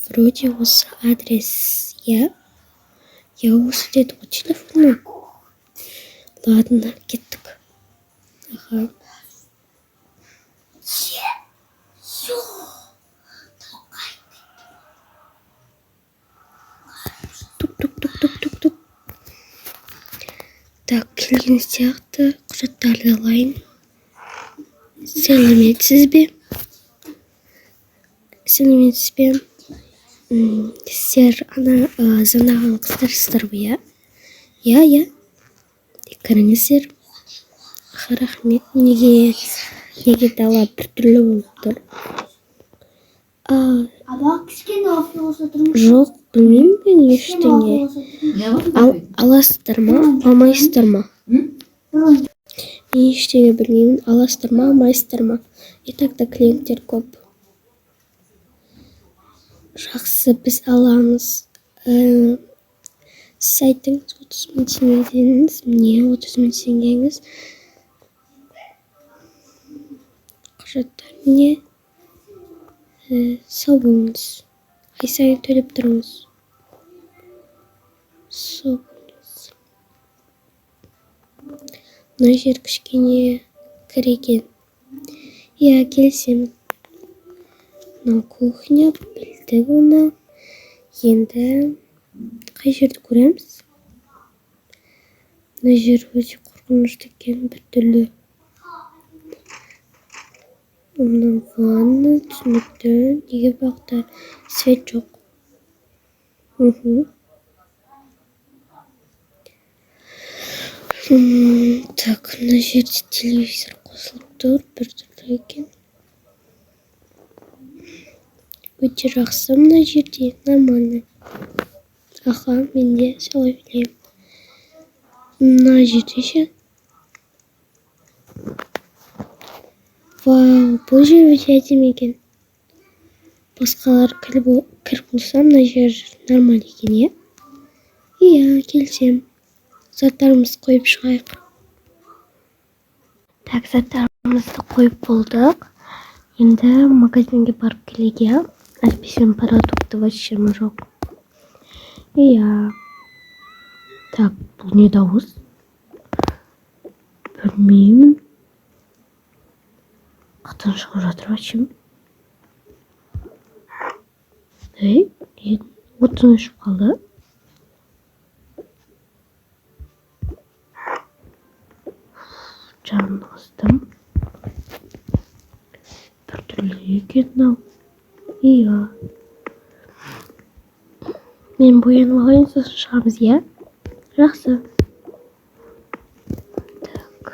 Вроде осы адрес, я? Я осы деді ғой телефоннан. Ладно, кеттік. Ага. Тук-тук-тук-тук-тук-тук. Так, келген сияқты құжаттарды алайын. Сәлеметсіз бе? Сәлеметсіз бе? Сіздер ана звондаған қыздарсыздар ғой, иә? Иә. Кіріңіздер. Рахмет. Неге дала біртүрлі болып тұр? Кішкене кофе болса тұрмыз. Жоқ, білмеймін мен ештеңе. Аласыздар ма, алмайсыздар ма? Мен ештеңе білмеймін. Аласыздар ма, алмайсыздар ма? И так клиенттер көп. Жақсы, біз аламыз. Сіз айтыңыз, 30.000 теңге дедіңіз. Міне 30.000 теңгеңіз. Құжаттар міне. Сау болыңыз. Ай сайын төлеп тұрыңыз. Сау болыңыз. Мына жер кішкене кір екен. Иә, келісемін. Мынау кухня, білдік оны. Енді қай жерді көреміз? Мына жер өте қорқынышты екен, біртүрлі. Мына ванна, түсінікті. Неге бақта свет жоқ? Так, мына жерде телевизор қосылып тұр, біртүрлі екен. Өте жақсы мына жерде, нормально. Аха, мен де солай ойлаймын. Мына жерде ше. Вау, бұл жер өте әдемі екен. Басқалар кір болса, мына жер нормаль екен, е? Иә, келсем. Заттарымызды қойып шығайық. Так, заттарымызды қойып болдық. Енді магазинге барып келеге. Әйтпесем продукты вообще жоқ. Иә. Так, бұл не дауыс? Білмеймін. Қатын шығып жатыр бачым. Отын өшіп қалды. Жанын қыстым. Біртүрлі екен мынау. Иә. Мен боянып алайын, сосын шығамыз, иә? Жақсы. Так.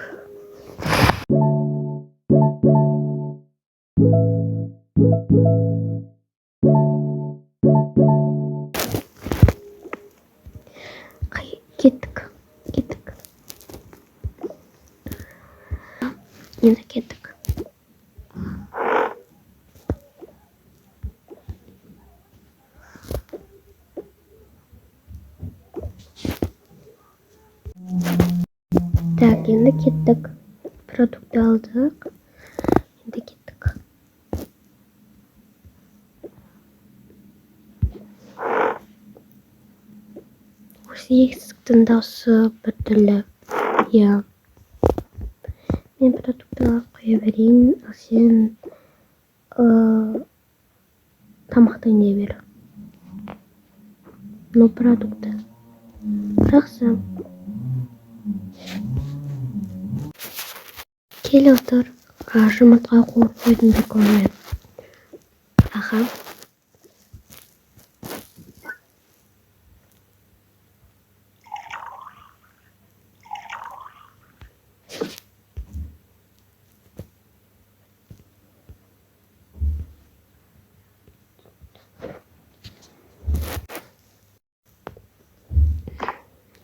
Кеттік. Енді кеттік. Так, енді кеттік. Продукты алдық. Енді кеттік. Осы есіктің дауысы біртүрлі. Иә. Мен продуктыға қоя берейін, ал сен тамақтан не бер. Но продукты. Жақсы. Кел отыр. Жұмыртқа қуып қойдым беконмен. Аха.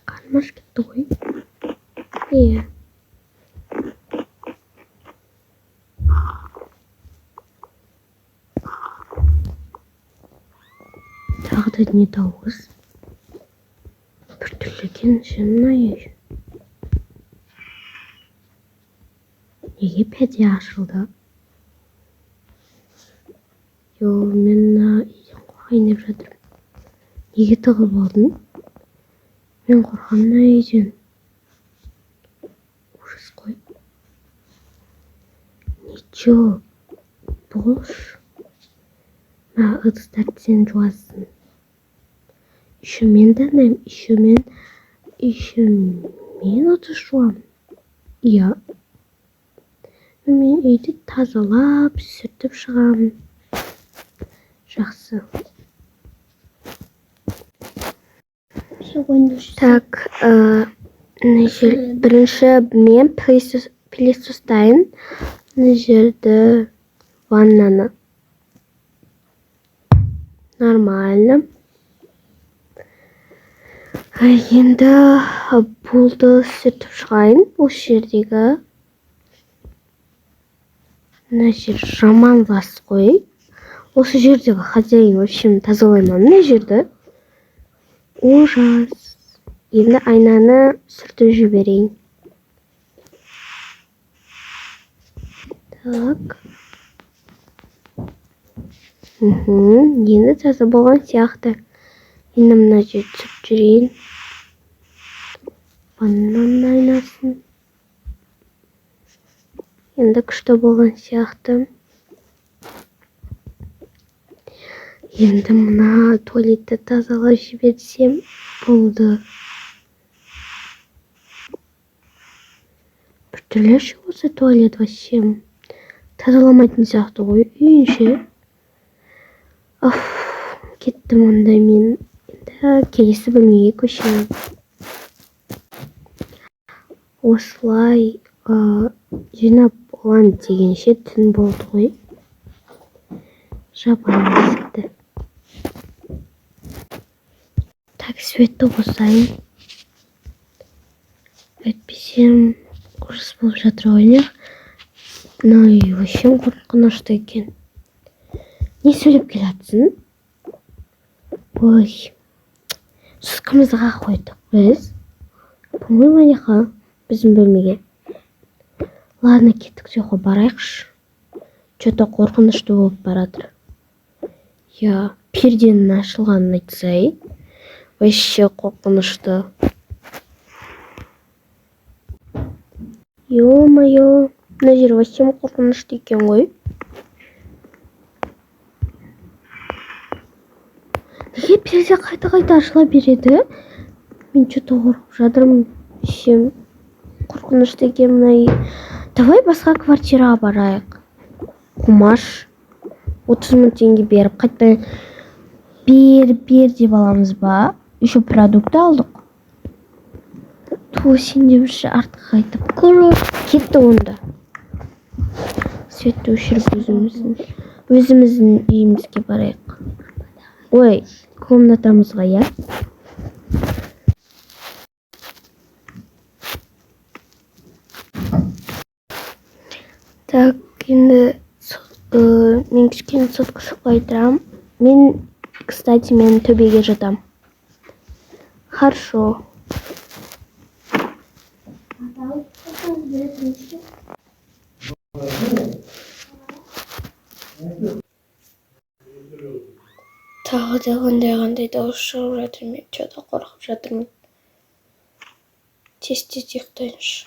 Қармаш кетті ғой. Иә. Тағы да не дауыс? Біртүрлі екен, шынайы. Неге пәте ашылды? Мен үйден қайнап жатырмын. Неге тығылып алдың? Мен қорқамын үйден. Ужас қой. Ничего, бош. Мына ыдыстарды сен жуасың. Еще мен данайым, еще мен ыдыс жуамын. Иә. Мен үйді тазалап, сүртіп шығамын. Жақсы. Так, бірінші мен пылесостайын. Мына жерді ваннаны. Нормально. Енді болды сүртіп шығайын. Осы жердегі. Мына жер жаман лас қой. Осы жердегі хозяин вообще тазалаймын. Мына жерді. Ужас. Енді айнаны сүртіп жіберейін. Так. Енді таза болған сияқты. Енді мына жер түсіп жүрейін. Ваннаның айнасын. Енді күшті болған сияқты. Енді мына туалетті тазалап жіберсем болды. Біртүрлі осы туалет вообще. Тазаламайтын сияқты ғой үйінше. Кеттім онда мен. Енді келесі бөлмеге көшемін. Осылай жинап болған дегенше түн болды ғой. Жабайын есікті. Так, светті қосайын. Әйтпесем ұрыс болып жатыр ойнақ. Мына үй вообще қорқынышты екен. Не сөйлеп келатсың? Ой, сұсқымызға қойдық біз. По-моему, біздің бөлмеге. Ладно, кеттік соға барайықшы. Что-то қорқынышты болып баратыр. Я перденің ашылғанын айтсай. Вообще қорқынышты. Ё-моё, мына жер вообще қорқынышты екен ғой. Неге перде қайта-қайта ашыла береді? Мен что-то қорқып жатырмын. Вообще қорқынышты екен мына. Давай басқа квартираға барайық. Қумаш 30 000 теңге беріп қайтпай бер деп аламыз ба? Еще продукты алдық. Ту сен де бірші артқа қайтып. Кетті онда. Светті өшіріп өзіміздің үйімізге барайық. Ой, комнатамызға, я? Так, енді мен кішкене сотқа шықпай тұрам. Кстати, мен төбеге жатам. Хорошо. Тағы да қандай дауыс шығып жатыр. Мен что-то қорқып жатырмын. Тез ұйықтайыншы.